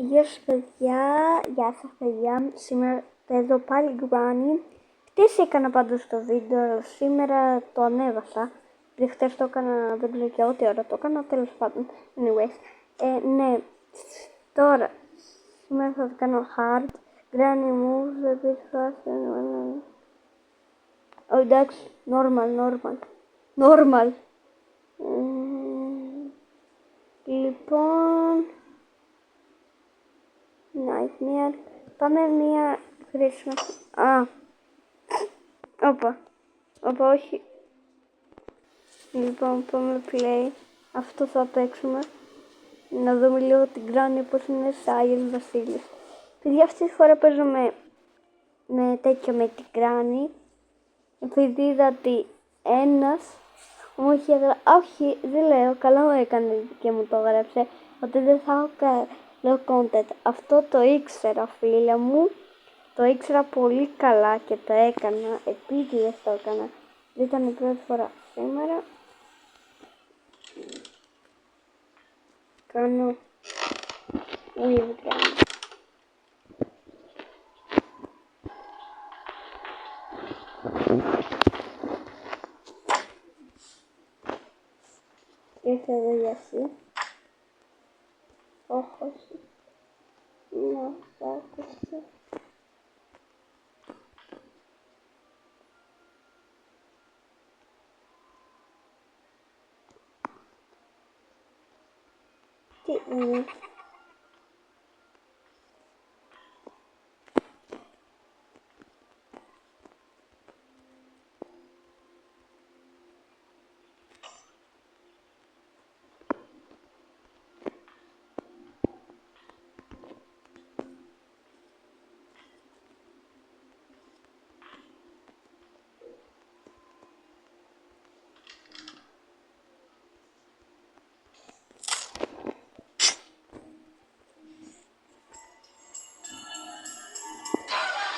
Γεια σας παιδιά, σήμερα παίζω πάλι Granny. Χτες έκανα πάντως το βίντεο, σήμερα το ανέβασα. Δηλαδή χτες το έκανα, δεν ξέρω και ό,τι ώρα το έκανα, τέλος πάντων. Anyways, ναι, τώρα, σήμερα θα το κάνω hard. Granny moves a bit faster. Εντάξει, normal. Λοιπόν... Nightmare. Πάμε μία χρήσιμη... Όπα, όχι. Λοιπόν, πάμε play. Αυτό θα παίξουμε. Να δούμε λίγο την Granny πως είναι Σάιες Βασίλης. Παιδιά, αυτή τη φορά παίζω με τέτοιο, με την Granny. Επειδή είδα ότι ένας μου είχε γράψει... Όχι, δεν λέω, καλά μου έκανε και μου το έγραψε. Ότι δεν θα έχω καλό content. Αυτό το ήξερα, φίλε μου. Το ήξερα πολύ καλά και το έκανα. Επίτηδες το έκανα. Δεν ήταν η πρώτη φορά σήμερα. Κάνω with Granny. Ήρθε εδώ για εσύ. Όχι. Να, σάκουσε. Τι είναι?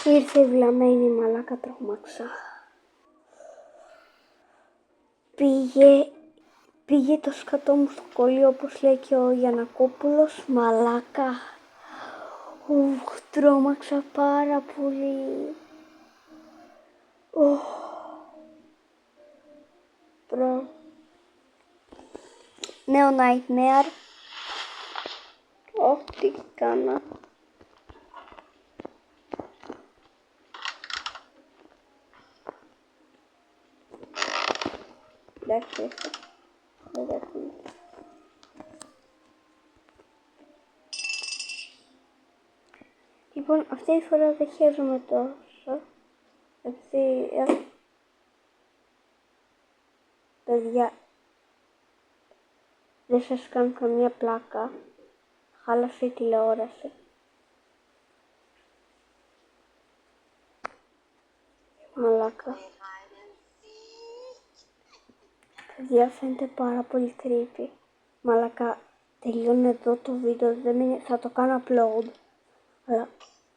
Ήρθε η βλαμμένη μαλάκα, τρόμαξα. Πήγε το σκατό μου στο σχολείο, όπως λέει και ο Γιαννακόπουλος, μαλάκα. Τρόμαξα πάρα πολύ. Νέο Nightmare. Τι κάνα. Εντάξει, δεν δέχομαι. Λοιπόν, αυτή τη φορά δεν χαίρομαι τόσο. Γιατί, παιδιά, δεν σας κάνω καμία πλάκα. Χάλασε η τηλεόραση. Μαλάκα. Παιδιά, φαίνεται πάρα πολύ creepy. Μαλάκα, τελειώνει εδώ το βίντεο, θα το κάνω upload. Αλλά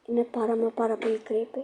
είναι πάρα πολύ creepy.